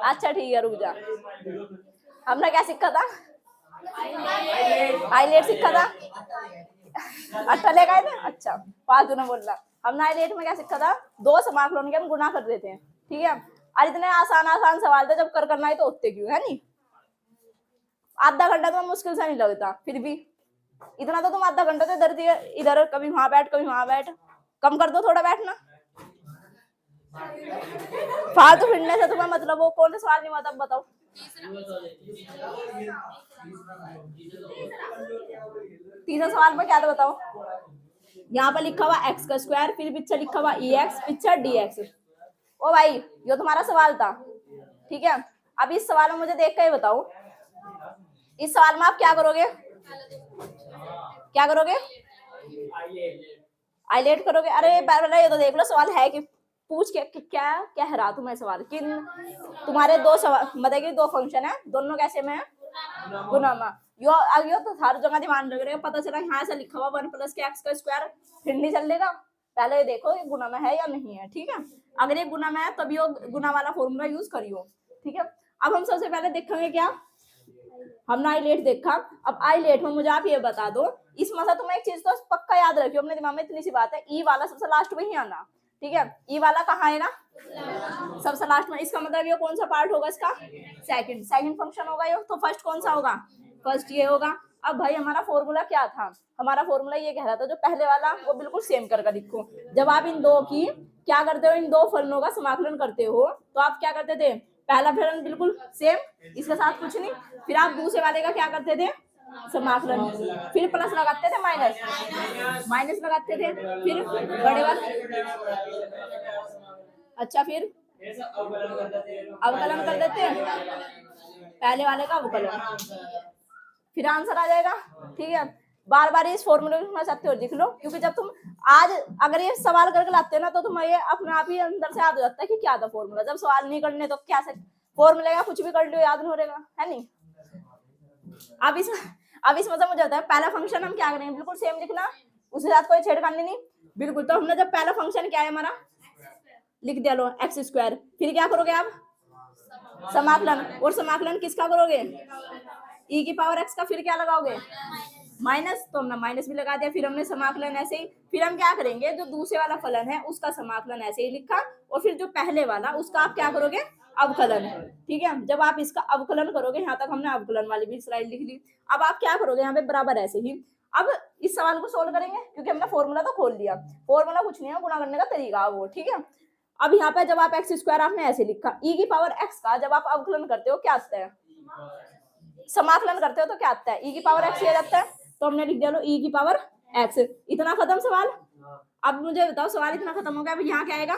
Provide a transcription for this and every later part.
अच्छा ठीक है, रुक जा। हमने क्या सीखा था? आइलेट सीखा था। अच्छा ले गए थे। अच्छा फालतू ने बोल रहा। हमने आइलेट में क्या सीखा था? दो समाकलन के हम गुना कर देते हैं, ठीक है। और इतने आसान आसान सवाल थे, जब करना है तो उतने क्यों, है नहीं? आधा घंटा तो मुश्किल से नहीं लगता, फिर भी इतना तो तुम आधा घंटा तो इधर इधर कभी वहां बैठ कभी वहां बैठ, कम कर दो थोड़ा बैठना। फालतू फिरने से तुम्हें मतलब वो कौन सा सवाल नहीं आता बताओ। तीसरा सवाल में क्या था बताओ? यहाँ पर लिखा हुआ एक्स का स्क्वायर, फिर पीछे लिखा हुआ ई एक्स, पीछे डी एक्स। ओ भाई ये तुम्हारा सवाल था, ठीक है। अब इस सवाल में मुझे देख कर बताओ, इस सवाल में आप क्या करोगे? क्या करोगे? आइलेट करोगे। अरे पहले ये तो देख लो सवाल है कि पूछ के क्या कह रहा तुम्हें सवाल कि तुम्हारे दो सवाल मतलब कि दो फंक्शन है, दोनों कैसे में है? गुना में। यो आगे तो हर जगह ध्यान लग रहा है, पता चला यहाँ से लिखा हुआ 1 + के एक्स का स्क्वायर, फिर नहीं चलेगा। पहले ये देखो ये गुना में है या नहीं है, ठीक है। अगर ये गुना में है तभी वो गुना वाला फॉर्मूला यूज करियो, ठीक है। अब हम सबसे पहले देखेंगे क्या, हमने आइलेट देखा। अब आइलेट में मुझे आप ये बता दो, इसमें से तुम एक चीज तो पक्का याद रखियो अपने दिमाग में, इतनी सी बात है, ई वाला सबसे लास्ट में ही आना, ठीक है। ई वाला कहाँ है ना? सबसे लास्ट में। इसका मतलब ये कौन सा पार्ट होगा इसका? सेकंड फंक्शन होगा ये। तो फर्स्ट कौन सा होगा? फर्स्ट ये होगा। अब भाई हमारा फॉर्मूला क्या था? हमारा फॉर्मूला ये कह रहा था जो पहले वाला वो बिल्कुल सेम करके लिखो। जब आप इन दो की क्या करते हो, इन दो फलनों का समाकलन करते हो, तो आप क्या करते थे? पहला फलन बिल्कुल सेम, इसके साथ कुछ नहीं, फिर आप दूसरे वाले का क्या करते थे? समाकलन, फिर प्लस लगाते थे, माइनस लगाते थे, फिर बड़े वाले। अच्छा फिर अवकलन कर देते हैं, पहले वाले का अवकलन, फिर आंसर आ जाएगा, ठीक है। बार बार इस फॉर्मूले को लिखना चाहते हो लिख लो, क्योंकि जब तुम आज अगर ये सवाल करके लाते हो ना तो तुम्हें ये अपने आप ही अंदर से याद हो जाता है कि क्या था फॉर्मूला। जब सवाल नहीं करने तो क्या से फॉर्मूले का कुछ भी कर लो याद नहीं रहेगा, है नहीं। अब इसमें समझ आता है, पहला फंक्शन हम क्या करेंगे? बिल्कुल सेम लिखना, उसके साथ कोई छेड़खानी नहीं, बिल्कुल। तो हमने जब पहला फंक्शन क्या है हमारा लिख दिया, लो एक्स स्क्वायर, फिर क्या करोगे आप? समाकलन। और समाकलन किसका करोगे? ई की पावर एक्स का, फिर क्या लगाओगे? माइनस। तो हमने माइनस भी लगा दिया, फिर हमने समाकलन ऐसे ही। फिर हम क्या करेंगे, जो दूसरे वाला फलन है उसका समाकलन ऐसे ही लिखा, और फिर जो पहले वाला उसका आप क्या करोगे? अवकलन, ठीक है। जब आप इसका अवकलन करोगे, यहाँ तक हमने अवकलन वाली भी स्लाइड लिख ली। अब आप क्या करोगे यहाँ पे बराबर ऐसे ही। अब इस सवाल को सोल्व करेंगे, क्योंकि हमने फॉर्मूला तो खोल लिया, फॉर्मूला कुछ नहीं है, गुणा करने का तरीका वो, ठीक है। अब यहाँ पे जब आप एक्स स्क्वायर आपने ऐसे लिखा, ई की पावर एक्स का जब आप अवकलन करते हो क्या आता है? समाकलन करते हो तो क्या आता है? ई की पावर एक्स आ जाता है। तो हमने लिख दिया लो ई की पावर एक्स। इतना खत्म सवाल। अब मुझे बताओ सवाल इतना खत्म हो गया, अब यहाँ क्या आएगा?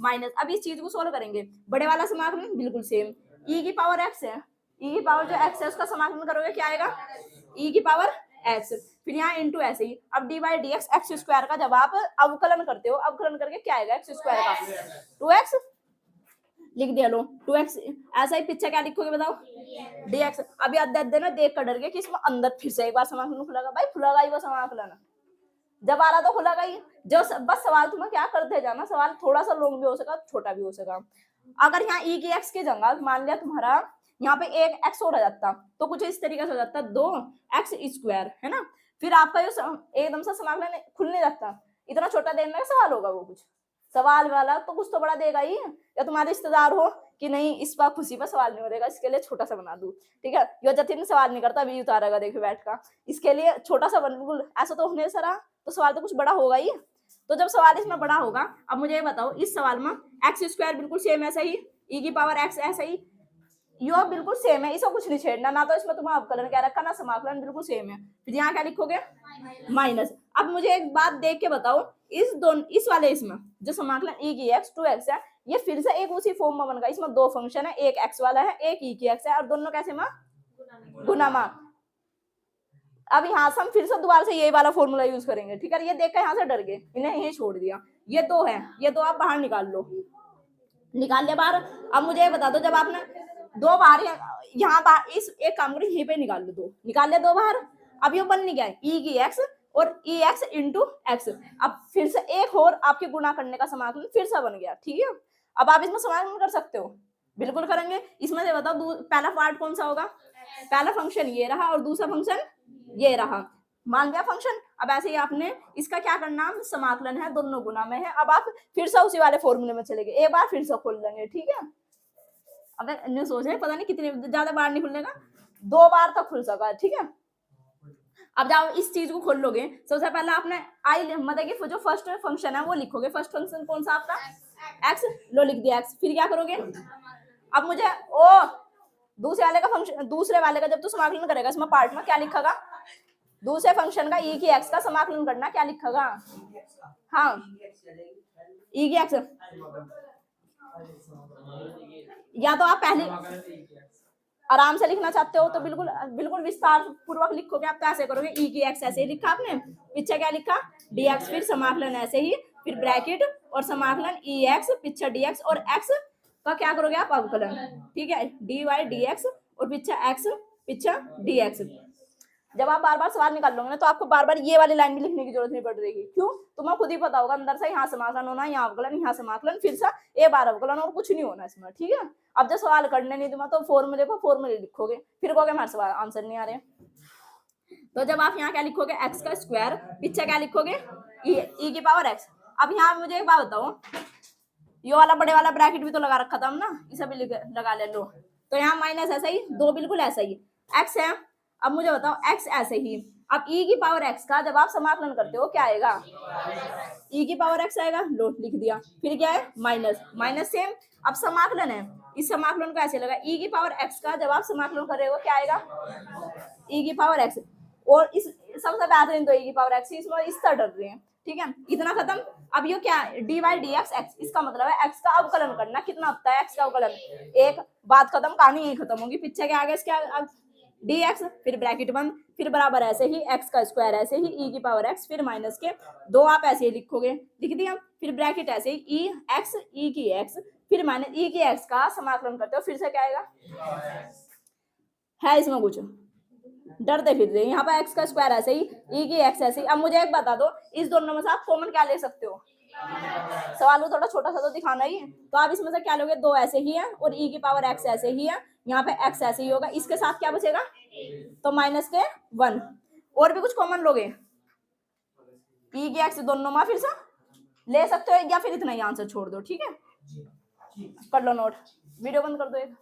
माइनस। अब इस चीज को सोल्व करेंगे, बड़े वाला समाकलन बिल्कुल सेम, ई की पावर एक्स है, ई की पावर जो एक्स है उसका समाकलन करोगे क्या आएगा? ई की पावर एक्स, फिर यहाँ इंटू ऐसे ही। अब D by D X, x square का जब आप अवकलन करते हो, अवकलन करके क्या आएगा? एक्स स्क्वायर का 2x लिख दिया लो 2x। ऐसा ही पीछे क्या लिखोगे बताओ? dx। अभी अध्याय ना देख कर डर गए कि इसमें अंदर फिर से एक बार समाकलन खुलेगा। भाई खुलेगा ही वो समाकलन, जब आ रहा तो खुलेगा ही। जो बस सवाल तुम्हें क्या करते जाना, सवाल थोड़ा सा लॉन्ग भी हो सका, छोटा भी हो सका। अगर यहाँ ई की एक्स की जगह मान लिया तुम्हारा यहाँ पे एक एक्स और आ जाता, तो कुछ इस तरीके से हो जाता 2x स्क्वायर, है ना। फिर आपका जो एकदम से समाकलन खुल नहीं जाता, इतना छोटा देने का सवाल होगा वो। कुछ सवाल वाला तो कुछ तो बड़ा देगा ही, या तुम्हारे रिश्तेदार हो कि नहीं इस बार खुशी पर सवाल नहीं हो रहेगा, इसके लिए छोटा सा बना दूं, ठीक है। यो जतिन सवाल नहीं करता, अभी उतारेगा देखो बैठ का, इसके लिए छोटा सा बिल्कुल ऐसा तो होने सरा, तो सवाल तो कुछ बड़ा होगा ही। तो जब सवाल इसमें बड़ा होगा, अब मुझे ये बताओ इस सवाल में एक्स स्क्वायर बिल्कुल सेम ऐसा ही, ई की पावर एक्स ऐसा ही, यो बिल्कुल सेम है, इसको कुछ नहीं छेड़ना, ना तो इसमें तुम्हारा अवकलन क्या रखा ना समाकलन, बिल्कुल सेम है। फिर यहाँ क्या लिखोगे? माइनस। अब मुझे एक बात देख के बताओ, इस वाले इसमें जो समाकलन ई की एक्स 2x है, ये फिर से एक उसी फॉर्म में बन गया। इसमें दो फंक्शन है, एक एक्स वाला है, एक ई की एक्स है, और दोनों कैसे में? गुना में। अब यहाँ से हम फिर से दोबारा से यही वाला फॉर्मूला यूज करेंगे, ठीक है। ये देख कर यहाँ से डर गए, इन्हें यही छोड़ दिया। ये दो है, ये दो आप बाहर निकाल लो, निकाल लिया बाहर। अब मुझे ये बता दो, जब आपने दो बाहर यहाँ बाहर, इस एक काम करो यहीं पे निकाल लो, दो निकाल लिया, दो बाहर। अब ये बन नहीं गया ई की एक्स और ई एक्स इंटू एक्स। अब फिर से एक और आपके गुणा करने का समाकलन फिर से बन गया, ठीक है। अब आप इसमें समाकलन कर सकते हो, बिल्कुल करेंगे। इसमें से बताओ पहला पार्ट कौन सा होगा, पहला फंक्शन ये रहा और दूसरा फंक्शन ये रहा, मान लिया फंक्शन। अब ऐसे ही आपने इसका क्या करना, समाकलन है, दोनों गुना में है। अब आप फिर से उसी वाले फॉर्मूले में चलेंगे, एक बार फिर से खोल लेंगे, ठीक है। अब अन्य सोच रहे पता नहीं कितने ज्यादा बार नहीं खुलने का, 2 बार तक खुल सका, ठीक है। अब जब इस चीज को खोल लोगे, सबसे पहले आपने आई मतलब कि जो फर्स्ट फंक्शन है वो लिखोगे। फर्स्ट फंक्शन कौन सा आपका, एक्स, लो लिख दिया एक्स। फिर क्या करोगे, अब मुझे ओ दूसरे वाले का फंक्शन, दूसरे वाले का जब तू समाकलन करेगा इसमें पार्ट में क्या लिखेगा, दूसरे फंक्शन का ई की एक्स का समाकलन करना, क्या लिखेगा, हाँ ई की एक्स। या तो आप पहले आराम से लिखना चाहते हो तो बिल्कुल बिल्कुल विस्तार पूर्वक लिखोगे, आप कैसे करोगे, ई की एक्स ऐसे ही लिखा आपने, पीछे क्या लिखा डी एक्स, फिर समाकलन ऐसे ही, फिर ब्रैकेट और समाकलन ई एक्स, पीछे डी एक्स, और एक्स का क्या करोगे आप अवकलन, ठीक है, डी वाई डी एक्स और पीछे एक्स, पीछे डी एक्स। जब आप बार बार सवाल निकाल लोगे ना तो आपको बार बार ये वाली लाइन भी लिखने की जरूरत नहीं पड़ रही, क्यों, तुम्हें खुद ही पता होगा अंदर से यहाँ समाकलन होना, यहाँ अवकलन, यहाँ समाकलन, फिर से एक बार अवकलन, और कुछ नहीं होना इसमें, ठीक है। अब जब सवाल करने नहीं दूंगा तो फॉर्मूले को फॉर्मूले लिखोगे, फिर कहोगे हमारे सवाल आंसर नहीं आ रहे। तो जब आप यहाँ क्या लिखोगे, एक्स का स्क्वायर, पीछे क्या लिखोगे ई की पावर एक्स। अब यहाँ मुझे एक बात बताओ, ये वाला बड़े वाला ब्रैकेट भी तो लगा रखा था हम ना, इसे भी लगा ले लो। तो यहाँ माइनस ऐसा ही, दो बिल्कुल ऐसा ही एक्स है। अब मुझे बताओ एक्स ऐसे ही, अब ई की पावर एक्स का जब आप समाकलन करते हो क्या आएगा, ई की पावर एक्स आएगा, लो लिख दिया। फिर क्या है माइनस, माइनस सेम। अब समाकलन है, इस समाकलन को ऐसे लगा, ई की पावर एक्स का जब आप समाकलन कर रहे हो क्या आएगा, ई की पावर एक्स। और इस सबसे बेहतरीन तो ई की पावर एक्स, इसमें इस तरह डर रहे हैं, ठीक है, इतना खत्म। अब ये क्या है, D Y D X X, इसका मतलब है एक्स का अवकलन करना, कितना होता है एक्स का अवकलन, एक बात खत्म, कहानी यही खत्म होगी। पीछे क्या आ गया इसके, डी एक्स, फिर ब्रैकेट बंद, फिर बराबर ऐसे ही एक्स का स्क्वायर ऐसे ही ई की पावर एक्स, फिर माइनस के दो आप ऐसे ही लिखोगे, लिख दिया, फिर ब्रैकेट ऐसे ही ई एक्स ई की एक्स, फिर माइनस ई की एक्स का समाकलन करते हो, फिर से क्या आएगा, है इसमें कुछ डरते फिर रहे, यहाँ पर एक्स का स्क्वायर ऐसे ही, ई की एक्स ऐसे ही। अब मुझे एक बता दो, इस दोनों में से आप कॉमन क्या ले सकते हो, सवाल को थोड़ा छोटा सा तो दिखाना ही है, तो आप इसमें से क्या लोगे, दो ऐसे ही है और ई की पावर एक्स ऐसे ही है, यहाँ पे एक्स ऐसे ही होगा, इसके साथ क्या बचेगा, तो माइनस के 1, और भी कुछ कॉमन लोगे, ई की एक्स दोनों में फिर से ले सकते हो, या फिर इतना ही आंसर छोड़ दो, ठीक है, कर लो नोट, वीडियो बंद कर दो एक।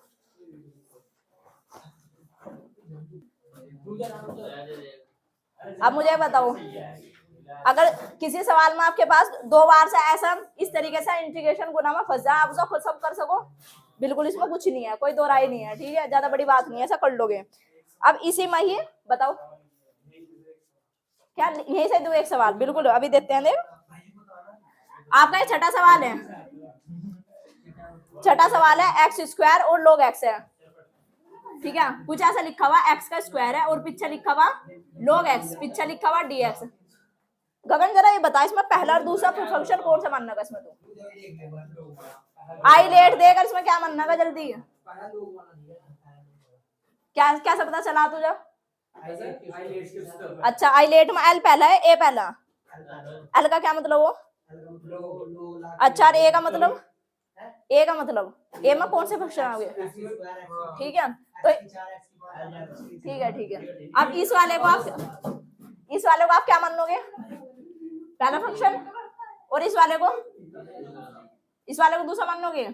अब मुझे बताओ, अगर किसी सवाल में आपके पास 2 बार से ऐसा इस तरीके से इंटीग्रेशन गुना में फंस जाए, आप उसको खुद सब कर सको, बिल्कुल इसमें कुछ नहीं है, कोई दो राय नहीं है, ठीक है, ज्यादा बड़ी बात नहीं है, ऐसा कर लोगे। अब इसी में ही बताओ, क्या यही से दो एक सवाल, बिल्कुल अभी देते हैं, देख आपका ये छठा सवाल है, छठा सवाल है, एक्स स्क्वायर और log एक्स है, ठीक है, कुछ ऐसा लिखा हुआ एक्स का स्क्वायर है और पीछे लिखा हुआ log एक्स, पीछे लिखा हुआ डी एक्स। गगन जरा ये बता, इसमें पहला और दूसरा फंक्शन कौन सा मानना का, इसमें तो आई लेट देकर इसमें क्या मानना का, जल्दी क्या कैसे पता चला तुझे, अच्छा आई लेट में एल पहला है, ए पहला, एल का क्या मतलब हो, अच्छा ए का मतलब, ए का मतलब ए में कौन से फंक्शन आ गए, ठीक है, तो ठीक है। अब इस वाले को आप क्या मान लोगे, पहला फंक्शन, और इस वाले को दूसरा मान लोगे,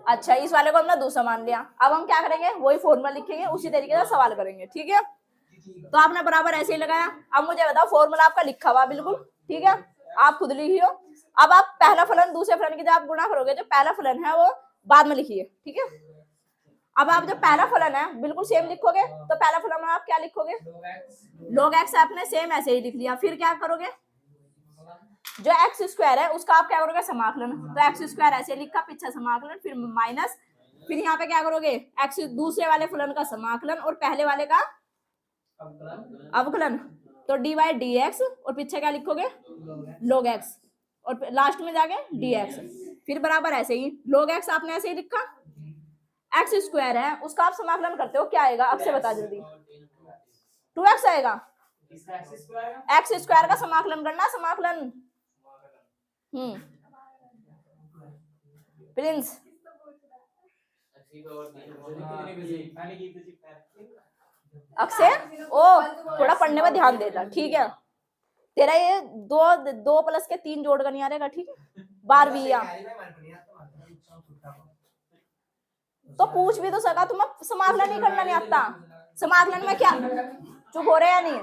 अच्छा इस वाले को हमने दूसरा मान लिया। अब हम क्या करेंगे, वही फॉर्मूला लिखेंगे, उसी तरीके से सवाल करेंगे, ठीक है, तो आपने बराबर ऐसे ही लगाया। अब मुझे बताओ फॉर्मूला आपका लिखा हुआ बिल्कुल, ठीक है, आप खुद लिखियो। अब आप पहला फलन दूसरे फलन की जब आप गुणा करोगे, जो पहला फलन है वो बाद में लिखिए, ठीक है। अब आप जो पहला फलन है बिल्कुल सेम लिखोगे, तो पहला फलन में आप क्या लिखोगे, log एक्स आपने सेम ऐसे ही लिख लिया। फिर क्या करोगे, जो एक्स स्क्वायर है उसका आप क्या करोगे, समाकलन, तो एक्स स्क्वायर ऐसे लिखा, पीछे समाकलन, फिर माइनस, फिर यहाँ पे क्या करोगे, एक्स दूसरे वाले फलन का समाकलन और पहले वाले का अवकलन, तो डी वाई डी एक्स और पीछे क्या लिखोगे, log एक्स, और लास्ट में जाके डी एक्स, फिर बराबर ऐसे ही log एक्स आपने ऐसे ही लिखा, एक्स स्क्वायर है उसका आप समाकलन करते हो, क्या आएगा, अब से बता जल्दी, 2x आएगा, एक्स स्क्वायर का समाकलन करना, समाकलन। प्रिंस अक्षय, ओ थोड़ा पढ़ने में ध्यान देना, ठीक है। तेरा ये दो प्लस के 3 जोड़ का नहीं आ रहेगा, ठीक है। 12वीं या तो पूछ भी तो सका, तुम्हें समाकलन नहीं करना नहीं आता। समाकलन में क्या चुप हो रहे या नहीं,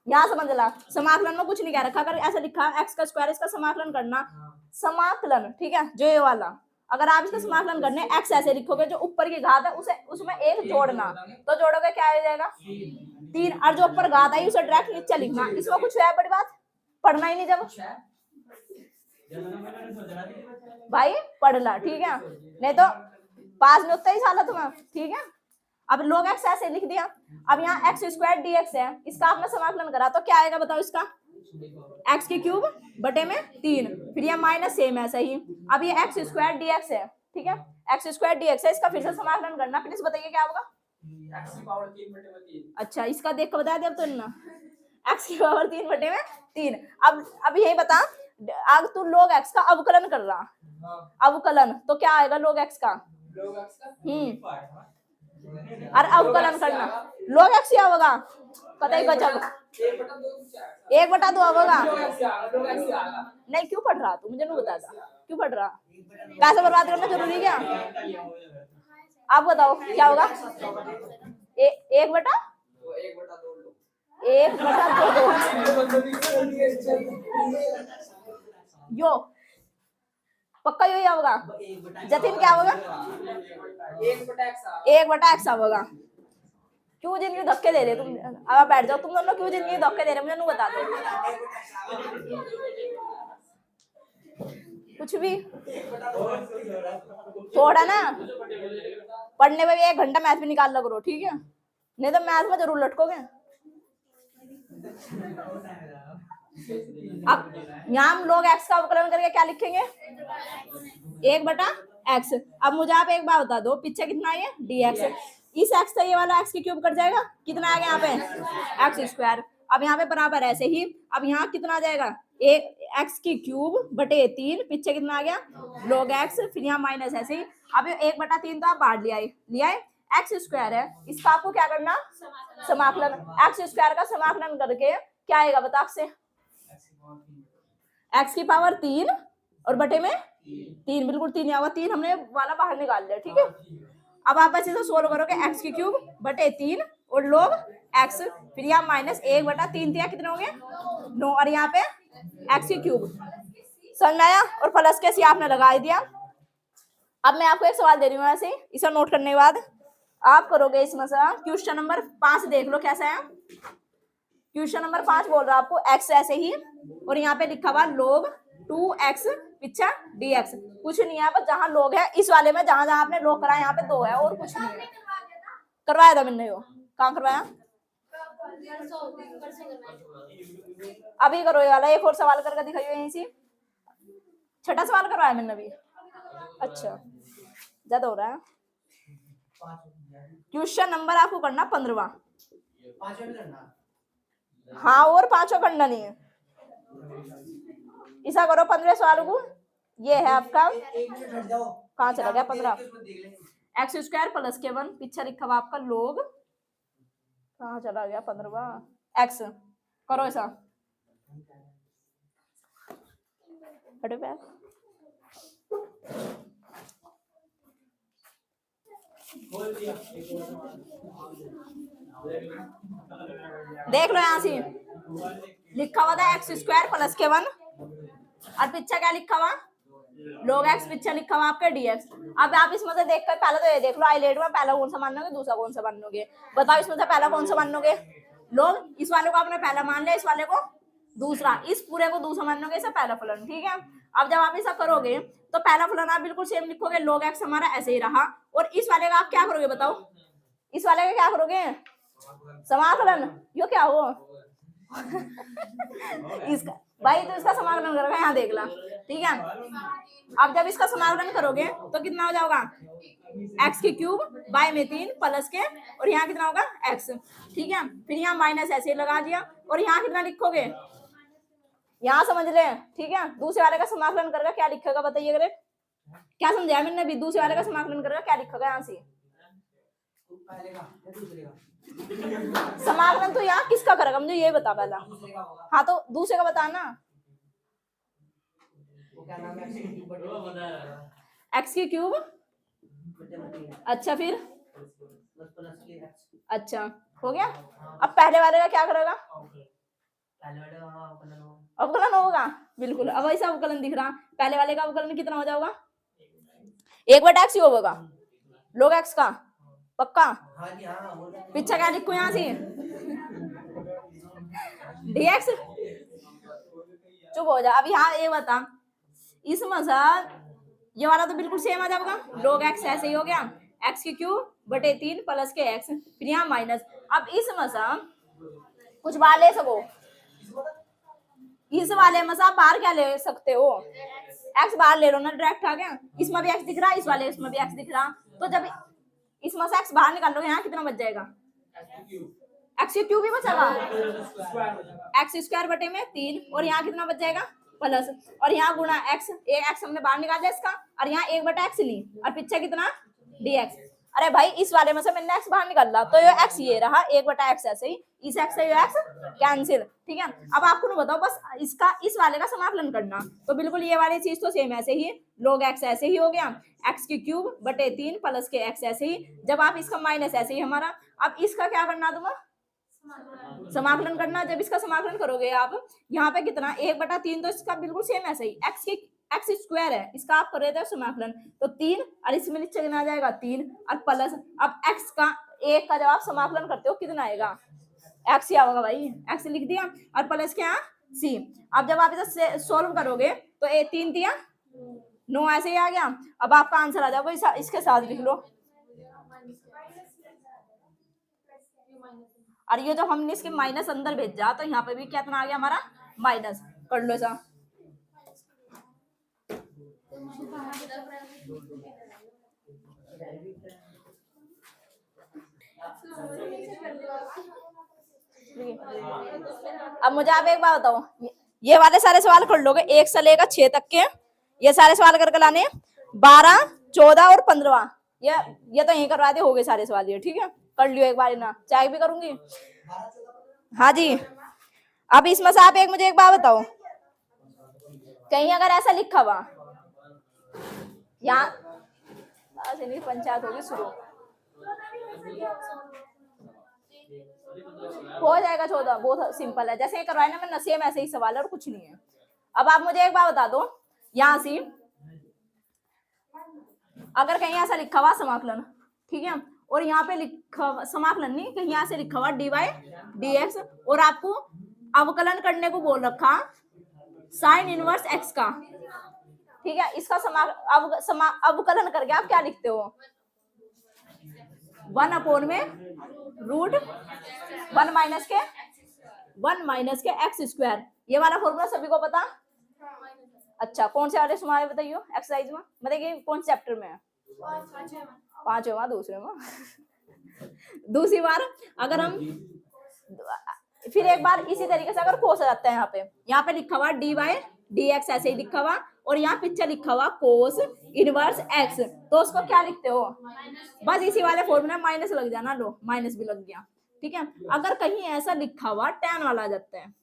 यहाँ समझ ला। समाकलन में कुछ नहीं कह रखा, अगर ऐसा लिखा एक्स का स्क्वायर, इसका समाकलन करना, समाकलन, ठीक है, जो ये वाला। अगर आप इसका समाकलन करने एक्स ऐसे लिखोगे, जो ऊपर की घात है उसे उसमें 1 जोड़ना, तो जोड़ोगे क्या आ जाएगा 3, और जो ऊपर घात आई उसे डायरेक्ट नीचे लिखना। इसमें कुछ है बड़ी बात, पढ़ना ही नहीं जब भाई पढ़ ला, ठीक है, नहीं तो पास में उतना ही साला तुम्हें, ठीक है। अब log x ऐसे लिख दिया। अब यहाँ एक्स स्क्वायर डी एक्स है, इसका आपने समाकलन करा तो क्या आएगा बताओ, इसका एक्स की क्यूब बटे में 3, फिर ये माइनस सेम ऐसा ही। अब ये एक्स स्क्वायर डी एक्स है, ठीक है, एक्स स्क्वायर डी एक्स है, इसका फिर से समाकलन करना। प्लीज बताइए क्या होगा, एक्स की पावर 3 बटे में 3। अच्छा, इसका देख कर बता दिया अब तो ना, एक्स की पावर 3 बटे में 3। अब यही बता, अब तू log x का अवकलन कर रहा, अवकलन, तो क्या आएगा log x का, और अवकलन करना log x क्या होगा, कतई गजब, 1/2 होगा। नहीं क्यों पढ़ रहा तू, मुझे नहीं बताता क्यों पढ़ रहा, पैसे बर्बाद करना जरूरी क्या। आप बताओ क्या होगा, 1/2 यो पक्का यही होगा। जतिन क्या होगा, 1/x होगा। क्यों जिंदगी धक्के दे रहे तुम, अब आप बैठ जाओ, तुम दोनों क्यों जिंदगी धक्के दे रहे मुझे नहीं बता दो कुछ भी। थोड़ा ना पढ़ने में भी 1 घंटा मैथ भी निकाल लो करो, ठीक है, नहीं तो मैथ में जरूर लटकोगे। अब यहाँ हम log x का अवकलन करके क्या लिखेंगे, 1/x। अब मुझे आप एक बात बता दो, पीछे कितना है dx, इस x से ये वाला x की क्यूब कट जाएगा, कितना आ गया यहाँ पे एक्स स्क्वायर। अब यहाँ पे बराबर ऐसे ही, अब यहाँ कितना आ जाएगा, x की क्यूब बटे 3, पीछे कितना आ गया log x, फिर यहाँ माइनस ऐसे ही। अब 1/3 तो आप बाहर लिया है, एक्स स्क्वायर है, इसका आपको क्या करना, समाकलन। एक्स स्क्वायर का समाकलन करके क्या आएगा बता, आपसे एक्स की पावर 3 और बटे में 3, बिल्कुल 3 होगा, 3 हमने वाला बाहर निकाल लिया, ठीक है। अब आप ऐसे सोल्व करोगे, एक्स की क्यूब बटे 3 और log x, फिर यहाँ माइनस 1/3 दिया, कितने हो गए 9, और यहाँ पे एक्स की क्यूब, समझ आया, और प्लस के सी आपने लगा दिया। अब मैं आपको एक सवाल दे रही हूँ, ऐसे इसे नोट करने के बाद आप करोगे इस मसला। क्वेश्चन नंबर 5 देख लो कैसा है। क्वेश्चन नंबर 5 बोल रहा है आपको x ऐसे ही, और यहाँ पे लिखा हुआ log 2x पीछे dx, कुछ नहीं है, बस जहाँ log है इस वाले में, जहां जहां आपने log कराया यहाँ पे 2 है, और कुछ नहीं है। करवाया था मैंने, वो कहाँ करवाया, अभी करो ये वाला। एक और सवाल करके दिखाइए यहीं से, 6ठा सवाल करवाया मैंने अभी, अच्छा ज्यादा हो रहा है। क्वेश्चन नंबर आपको करना 15वां, हाँ, और 5वां करना नहीं है। ऐसा करो 15वें सवाल को, ये है आपका, कहाँ चला गया 15, एक्स स्क्वायर प्लस के 1, पीछे लिखा हुआ आपका log, कहाँ चला गया 15वां, एक्स। करो ऐसा, हटे पैर, देख लो यहाँ से लिखा हुआ था एक्स स्क्वायर प्लस के 1, और पीछे क्या लिखा हुआ log x, पीछे लिखा हुआ आपका dx। अब आप इसमें से देख कर पहले तो ये देख लो, आइलेट में पहला कौन सा मानोगे, दूसरा कौन सा मानोगे, बताओ इसमें से पहला कौन सा मानोगे, log, इस वाले को आपने पहला मान लिया, इस वाले को दूसरा, इस पूरे को दूसरा मानोगे, इसे पहला फलन, ठीक है। अब जब आप ऐसा करोगे तो पहला फलन आप बिल्कुल सेम लिखोगे, log x हमारा ऐसे ही रहा, और इस वाले का आप क्या करोगे बताओ, इस वाले का क्या करोगे, समाकलन, यो क्या हो, इसका भाई तो इसका समाकलन करोगे, यहाँ देख ला, ठीक है। अब जब इसका समाकलन करोगे तो कितना हो जाएगा, एक्स की क्यूब बाय में 3 प्लस के, और यहाँ कितना होगा एक्स, ठीक है। फिर यहाँ माइनस ऐसे ही लगा दिया, और यहाँ कितना लिखोगे, यहाँ समझ ले, ठीक है। दूसरे वाले का समाकलन करेगा क्या लिखेगा बताइए, अगर क्या समझाया मैंने अभी, दूसरे वाले का समाकलन करेगा क्या लिखेगा यहाँ से, समाकलन तो यहाँ किसका करेगा मुझे ये बता पहला। हाँ तो दूसरे का बताना, एक्स की क्यूब, अच्छा फिर अच्छा हो गया। अब पहले वाले का क्या करेगा, अवकलन होगा, बिल्कुल। अब ऐसा अवकलन दिख रहा, पहले वाले का अवकलन कितना हो जाएगा, 1/x ही होगा log x का, पक्का। पीछे क्या लिखो यहाँ से, dx, चुप हो जा। अब यहाँ ये बता, इसमें से ये वाला तो बिल्कुल सेम आ जाएगा, log x ऐसे ही हो गया, x की क्यूब बटे 3 प्लस के x, फिर यहाँ माइनस। अब इसमें से कुछ बाहर ले सको, इस वाले में से आप बाहर क्या ले सकते हो, x बाहर ले लो ना, डायरेक्ट आ गया। इसमें भी x दिख रहा, इस वाले इसमें भी x दिख रहा, तो जब इसमें से x बाहर निकाल लो, यहाँ कितना बच जाएगा, x की क्यूब ही बचेगा, x स्क्वायर बटे में 3, और यहाँ कितना बच जाएगा प्लस, और यहाँ गुणा x, एक x हमने बाहर निकाल दिया इसका, और यहाँ 1/x ली, और पीछे कितना dx। अरे भाई इस वाले में से मैंने x बाहर निकाला, तो ये x ये रहा 1/x, ऐसे ही इस x से ये x कैंसिल, ठीक है। अब आपको ना बताओ बस इसका इस वाले का समाकलन करना, तो बिल्कुल ये वाली चीज तो सेम ऐसे ही, log x ऐसे ही हो गया, x की क्यूब बटे 3 प्लस के x ऐसे ही, जब आप इसका माइनस ऐसे ही हमारा। अब इसका क्या करना तुम्हें, समाकलन करना। जब इसका समाकलन करोगे आप, यहाँ पे कितना 1/3, तो इसका बिल्कुल सेम ऐसे ही, x स्क्वायर है, इसका आप कर रहे थे समाकलन, तो 3, और इसमें नीचे कितना आ जाएगा 3, और प्लस। अब x का 1 का जब आप समाकलन करते हो कितना आएगा, x ही आएगा भाई, x लिख दिया, और प्लस क्या c। अब जब आप इसे सोल्व करोगे तो 3 दिया 9 ऐसे ही आ गया। अब आपका आंसर आ जाएगा, इसके साथ लिख लो। और ये जो हमने इसके माइनस अंदर भेजा, तो यहाँ पे भी कितना आ गया हमारा माइनस, कर लो ऐसा। अब मुझे आप एक बात बताओ, ये वाले सारे सवाल कर लोगे 1 से लेकर 6 तक के, ये सारे सवाल करके लाने 12, 14 और 15, ये तो यही करवा दे, हो गए सारे सवाल ये, ठीक है। कर लियो एक बार ना, चाय भी करूंगी। हाँ जी। अब इसमें से आप मुझे एक बात बताओ, कहीं अगर ऐसा लिखा हुआ, यहाँ पंचायत होगी शुरू, हो जाएगा 14, बहुत सिंपल है, जैसे करवाए ना मैंने सेम ऐसे ही सवाल है और कुछ नहीं है। अब आप मुझे एक बात बता दो, यहाँ से अगर कहीं ऐसा लिखा हुआ समाकलन, ठीक है, और यहाँ पे लिखा समाकलन नहीं, कहीं यहाँ से लिखा हुआ dy/dx, और आपको अवकलन करने को बोल रखा sin इनवर्स x का, ठीक है। इसका अवकलन करके आप क्या लिखते हो, 1/√1 माइनस के x स्क्वायर, ये वाला फॉर्मूला सभी को पता। अच्छा कौन से वाले तुम्हारे बताइए एक्सरसाइज में, मतलब कौन से चैप्टर में है, 5वें दूसरे में। दूसरी बार अगर हम फिर एक बार इसी तरीके से अगर कोस आ जाता है, यहाँ पे लिखा हुआ dy/dx ऐसे ही लिखा हुआ, और यहाँ पीछे लिखा हुआ कोस इनवर्स x, तो उसको क्या लिखते हो, बस इसी वाले फॉर्मूला माइनस लग जाना, लो माइनस भी लग गया, ठीक है। अगर कहीं ऐसा लिखा हुआ tan वाला आ जाता है,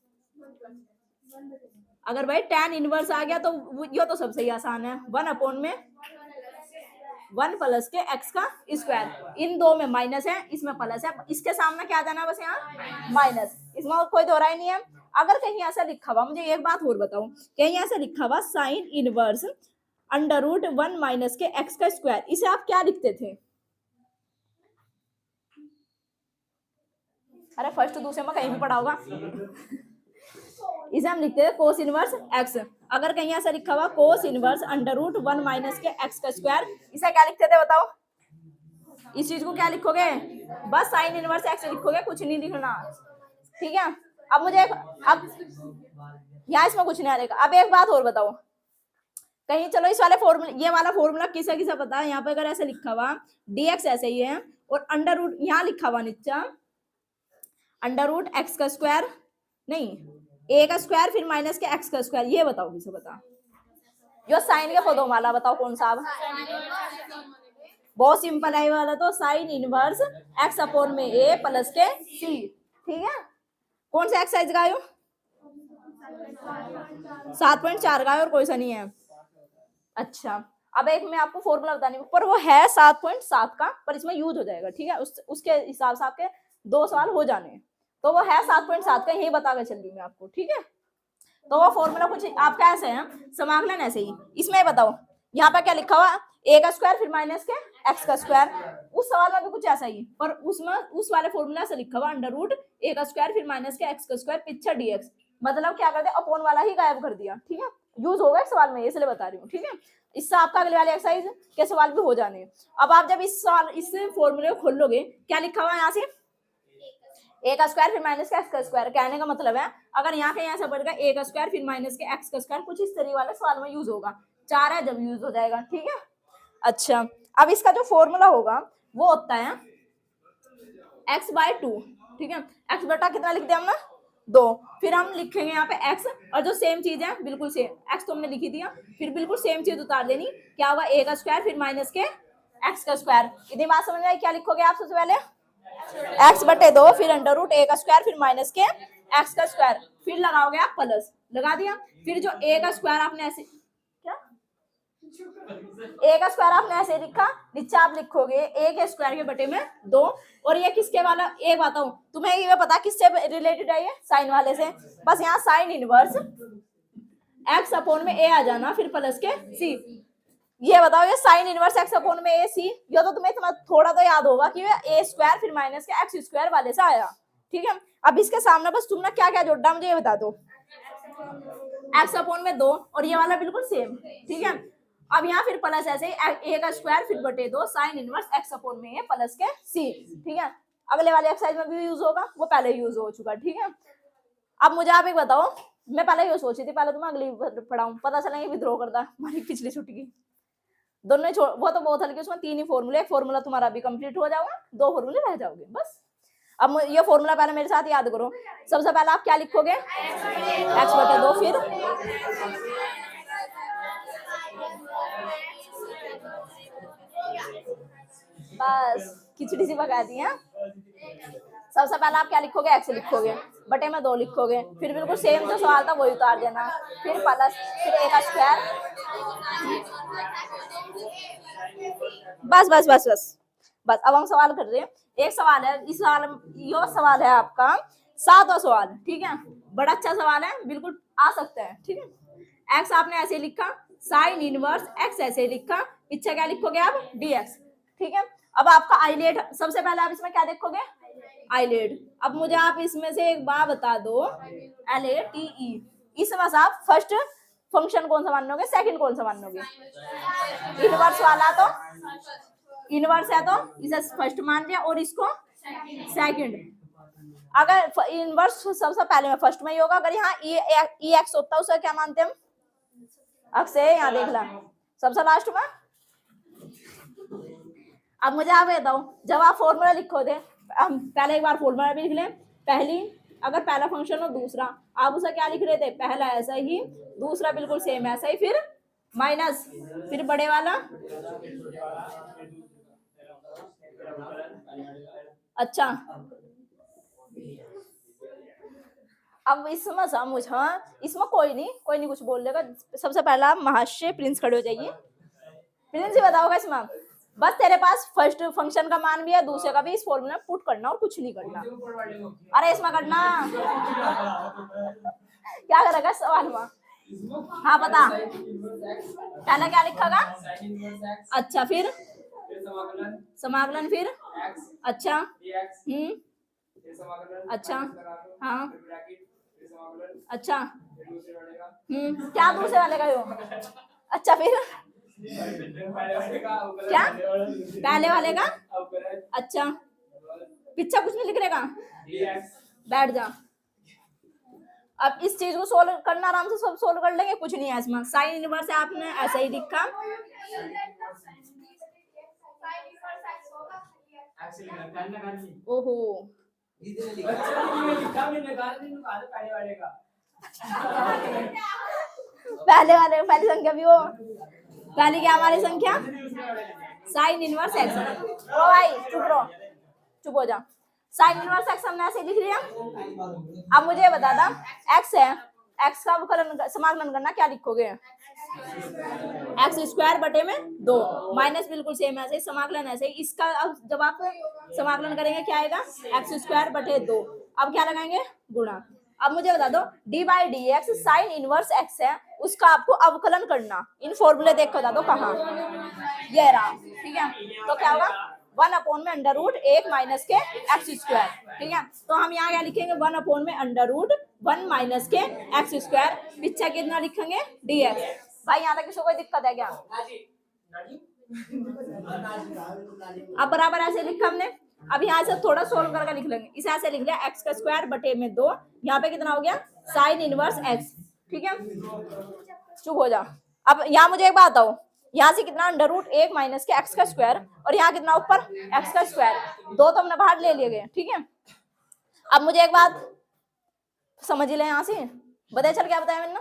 अगर भाई tan इनवर्स आ गया तो ये तो सबसे ही आसान है, 1/1 प्लस के x का स्क्वायर, इन दो में माइनस है, इसमें प्लस है, इसके सामने क्या जाना बस यहाँ माइनस, इसमें कोई दोहरा ही नहीं है। अगर कहीं ऐसा लिखा हुआ, मुझे एक बात और बताओ, कहीं ऐसा लिखा हुआ साइन इनवर्स √1 माइनस के x का स्क्वायर, इसे आप क्या लिखते थे, अरे फर्स्ट दूसरे में कहीं भी पढ़ा होगा, इसे हम लिखते हैं कोस इनवर्स x। अगर कहीं ऐसा लिखा हुआ कोस इनवर्स √1 माइनस के x का स्क्वायर, इसे क्या लिखते थे बताओ, इस चीज को क्या लिखोगे, बस साइन इनवर्स x लिखोगे, कुछ नहीं लिखना, ठीक है। अब मुझे अब यहाँ इसमें कुछ नहीं आ रहेगा। अब एक बात और बताओ, कहीं चलो इस वाले फॉर्मूला, ये वाला फॉर्मूला किसे किसे पता है? यहाँ पे अगर ऐसे लिखा हुआ dx ऐसे ही है, और अंडर रूट यहाँ लिखा हुआ नीचे अंडर रूट एक्स का स्क्वायर, नहीं ए का स्क्वायर फिर माइनस के एक्स का स्क्वायर, ये बताओ किसे पता? जो साइन के पदों वाला बताओ कौन सा? बहुत सिंपल है ये वाला, तो साइन इनवर्स एक्स अपॉन में ए प्लस के सी। ठीक है, कौन सा एक्सरसाइज का आयो? 7.4 का है और कोई सा नहीं है। अच्छा, अब एक मैं आपको फॉर्मूला बतानी हूँ, पर वो है 7.7 का, पर इसमें यूज हो जाएगा। ठीक है, उसके हिसाब से आपके 2 सवाल हो जाने हैं, तो वो है 7.7 का, यही बता के चल रही हूँ मैं आपको। ठीक है, तो वो फॉर्मूला कुछ आपका ऐसे है, समाकलन ऐसे ही। इसमें बताओ यहाँ पे क्या लिखा हुआ? ए का स्क्वायर फिर माइनस के एक्स का स्क्वायर। उस सवाल में भी कुछ ऐसा ही, पर उसमें उस वाले फॉर्मूला से लिखा हुआ अंडर रूट ए का स्क्वायर फिर माइनस के एक्स का स्क्वायर पिक्चर डीएक्स। मतलब क्या कर दिया? अपॉन वाला ही गायब कर दिया। ठीक है, यूज होगा इस सवाल में, इसलिए बता रही हूँ। ठीक है, इससे आपका अगले वाले एक्सरसाइज के सवाल भी हो जाने हैं। अब आप जब इस सवाल इस फॉर्मूले को खोल लोगे, क्या लिखा हुआ है यहाँ से? ए का स्क्वायर फिर माइनस का एक्स का स्क्वायर। कहने का मतलब है अगर यहाँ के यहाँ से बढ़ गया ए का स्क्वायर फिर माइनस के एक्स का स्क्वायर, कुछ इस तरीके वाले सवाल में यूज होगा। 4 है जब यूज हो जाएगा। ठीक है, अच्छा, अब इसका जो फॉर्मूला होगा वो होता है x/2। ठीक है, x बटा कितना लिख दिया हमने? 2। फिर हम लिखेंगे यहाँ पे x, और जो सेम चीज है बिल्कुल सेम, x तो हमने लिखी दिया, फिर बिल्कुल सेम चीज उतार देनी। क्या होगा? a का स्क्वायर फिर माइनस के x का स्क्वायर। इतनी बात समझ में आई? क्या लिखोगे आप सबसे पहले? x/2 फिर अंडर रूट ए का स्क्वायर फिर माइनस के x का स्क्वायर, फिर लगाओगे आप प्लस, लगा दिया। फिर जो a का स्क्वायर आपने ऐसे, क्या ए का स्क्वायर आपने ऐसे लिखा, नीचे आप लिखोगे ए के स्क्वायर के बटे में 2। और ये किसके वाला? एक बताऊं तुम्हें, ये पता किससे रिलेटेड है? ये साइन वाले से। बस यहाँ साइन इनवर्स एक्स अपॉन में ए आ जाना, फिर प्लस के सी। ये बताओ, ये साइन इनवर्स एक्स अपॉन में ए सी, ये तो तुम्हें थोड़ा तो याद होगा कि ए स्क्वायर फिर माइनस के एक्स स्क्वायर वाले से आया। ठीक है, अब इसके सामने बस तुमने क्या क्या जोड़ा मुझे ये बता दो। एक्स अपॉन में 2 और ये वाला बिल्कुल सेम। ठीक है, अब यहाँ फिर प्लस ऐसे ही ए का स्क्वायर फिर बटे 2 साइन इनवर्स एक्स अपॉन में ए प्लस के सी। ठीक है, अगले वाले एक्सरसाइज में भी यूज होगा, वो पहले यूज हो चुका। ठीक है, अब मुझे आप एक बताओ, मैं पहले ये सोची थी पहले तो मैं अगली पढ़ाऊं, पता चला ये विद्रोह करता हमारी पिछली छुट्टी की। दोनों वो तो बहुत हल्की, उसमें 3 ही फॉर्मूले, एक फॉर्मूला तुम्हारा भी कंप्लीट हो जाओगे, 2 फॉर्मूले रह जाओगे बस। अब ये फॉर्मूला पहले मेरे साथ याद करो। सबसे पहले आप क्या लिखोगे? x/2 फिर बस खिचड़ी सी पका दी है। सबसे पहले आप क्या लिखोगे? x लिखोगे, बटे में 2 लिखोगे, फिर बिल्कुल सेम जो सवाल था वही उतार देना, फिर प्लस फिर ए का स्क्वायर। बस बस बस बस बस अब हम सवाल कर रहे हैं। एक सवाल है, इस सवाल यो सवाल है आपका 7वां सवाल। ठीक है, बड़ा अच्छा सवाल है, बिल्कुल आ सकता है। ठीक है, एक्स आपने ऐसे लिखा, साइन इनवर्स एक्स ऐसे लिखा, पीछे क्या लिखोगे आप? dx। ठीक है, अब आपका आइलेट, सबसे पहले आप इसमें क्या देखोगे? आइलेट। अब मुझे आप इसमें से एक बात बता दो, LATE, इसमें से आप फर्स्ट फंक्शन कौन सा मानोगे, सेकंड कौन सा मानोगे? इनवर्स वाला तो इनवर्स है तो इसे फर्स्ट मान लिया और इसको सेकंड। अगर इनवर्स सबसे पहले में फर्स्ट में ही होगा, अगर यहाँ ई एक्स होता है उसे क्या मानते हम? अक्स है, यहाँ देख ला सबसे लास्ट में। अब मुझे आप बताओ, जब आप फॉर्मूला लिखो थे, हम पहले एक बार फॉर्मूला भी लिख लें। पहली अगर पहला फंक्शन हो दूसरा, आप उसे क्या लिख रहे थे? पहला ऐसा ही, दूसरा बिल्कुल सेम ऐसा ही, फिर माइनस, फिर बड़े वाला। अच्छा, अब इसमें समझ, हाँ इसमें कोई नहीं कुछ बोल देगा। सबसे पहला महाशय प्रिंस खड़े हो जाइए। प्रिंस ही बताओगा इसमें, बस तेरे पास फर्स्ट फंक्शन का मान भी है, दूसरे का भी, इस फॉर्मूला में पुट करना और कुछ नहीं करना। अरे इसमें करना क्या करेगा सवाल में? हाँ बता, पहला क्या लिखेगा? अच्छा, फिर समाकलन, फिर अच्छा, अच्छा, हाँ, अच्छा, क्या दूसरे वाले का हो? अच्छा, फिर क्या पहले वाले का? अच्छा, पीछे कुछ नहीं लिख रहेगा, बैठ जा। अब इस चीज को सोल्व करना आराम से सब सोल्व कर लेंगे, कुछ नहीं है इसमें। साइन इनवर्स है आपने ऐसे ही लिखा, ओहो पहले वाले पहली संख्या भी वो पहली क्या हमारी संख्या साइन इनवर्स एक्स। ओ भाई चुप रहो, चुप हो जा। साइन इनवर्स एक्स हमने ऐसे लिख लिया। अब मुझे बता दा एक्स है, एक्स का अवकलन समाकलन करना, क्या लिखोगे? एक्स स्क्वायर बटे में 2 माइनस बिल्कुल सेम ऐसे समाकलन ऐसे। इसका अब जब आप समाकलन करेंगे क्या आएगा? एक्स स्क्वायर बटे 2। अब क्या लगाएंगे? गुणा। अब मुझे बता दो D by D x sine inverse x है, उसका आपको अवकलन करना। इन फॉर्मूले देख कर बता दो कहाँ, ये रहा, ठीक है। तो क्या होगा? 1 अपॉन में अंडर रूट 1 माइनस के एक्स स्क्वायर, ठीक है। तो हम यहाँ क्या लिखेंगे? 1 अपॉन में अंडर रूट 1 माइनस के एक्स स्क्वायर, पीछे कितना लिखेंगे? D x. भाई यहाँ तक किसी को कोई दिक्कत है क्या? अब बराबर ऐसे लिखा हमने। अब यहाँ से थोड़ा सोल्व करके लिख लेंगे। इसे ऐसे लिख लिया एक्स का स्क्वायर बटे में 2, यहाँ पे कितना हो गया? साइन इनवर्स एक्स, ठीक है। चुप हो जा। अब यहाँ मुझे एक बात बताओ, यहाँ से कितना? अंडर रूट 1 माइनस के एक्स का स्क्वायर, और यहाँ कितना ऊपर? एक्स का स्क्वायर। 2 तो हमने बाहर ले लिए गए, ठीक है। अब मुझे एक बात समझ ले, यहाँ से बताया चल, क्या बताया मैंने?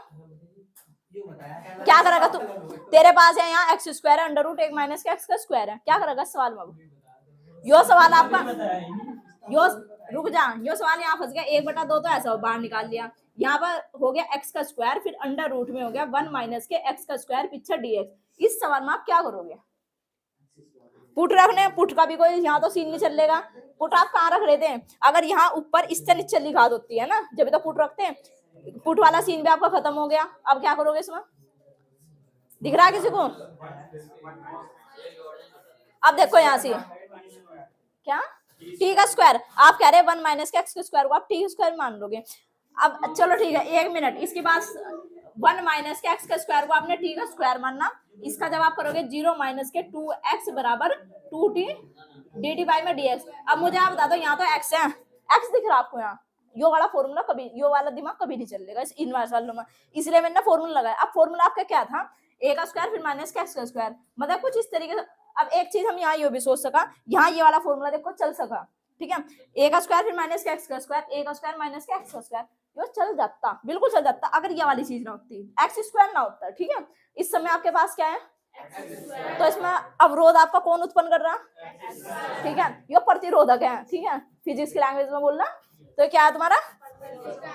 क्या करेगा तू? तेरे पास है यहाँ एक्स स्क्वायर है, अंडर रूट 1 माइनस के एक्स का स्क्वायर है, क्या करेगा सवाल में? यो सवाल आपका, यो रुक जा, यो सवाल यहाँ फंस गया। 1/2 तो ऐसा बाहर निकाल लिया, यहाँ पर हो गया एक्स का स्क्वायर, फिर अंडर रूट में हो गया 1 माइनस के एक्स का स्क्वायर पीछे डीएक्स। इस सवाल में आप क्या करोगे? पुट रखने, पुट का भी कोई यहाँ तो सीन नहीं चलेगा। पुट आप कहाँ रख रहे थे? अगर यहाँ ऊपर इससे नीचे लिखा होती है ना, जब तो पुट रखते हैं, पुट वाला सीन भी आपका खत्म हो गया। अब क्या करोगे इसमें? दिख रहा है किसी को? अब देखो यहाँ से क्या टी का स्क्वायर, आप कह रहे हैं 1 माइनस के एक्स के स्क्वायर को आप टी स्क्वायर मान लोगे। अब चलो ठीक है, 1 मिनट, इसके बाद 1 माइनस के एक्स का स्क्वायर को आपने टी का स्क्वायर मानना। इसका जब आप करोगे 0 माइनस के 2x बराबर 2t dt बाई में dx। अब मुझे आप बता दो, यहाँ तो x है, x दिख रहा आपको यहाँ? यो वाला फॉर्मूला कभी, यो वाला दिमाग कभी नहीं चलेगा इस इनवर्स वालों में, इसलिए मैंने फॉर्मूला लगाया। अब फॉर्मूला आपका क्या था? a का स्क्वायर फिर माइनस का एक्स का स्क्वायर, मतलब कुछ इस तरीके से। अब एक चीज हम यहाँ ये भी सोच सका, यहाँ ये वाला फॉर्मूला देखो चल सका, ठीक है। a का स्क्वायर फिर माइनस का एक्स का स्क्वायर, a का स्क्वायर माइनस का एक्स का स्क्वायर, यो चल जाता, बिल्कुल चल जाता, अगर ये वाली चीज ना होती, एक्स स्क्वायर ना होता, ठीक है। इस समय आपके पास क्या है? तो इसमें अवरोध आपका कौन उत्पन्न कर रहा? ठीक है, ये प्रतिरोधक है, ठीक है, फिजिक्स की लैंग्वेज में बोलना। तो क्या है तुम्हारा?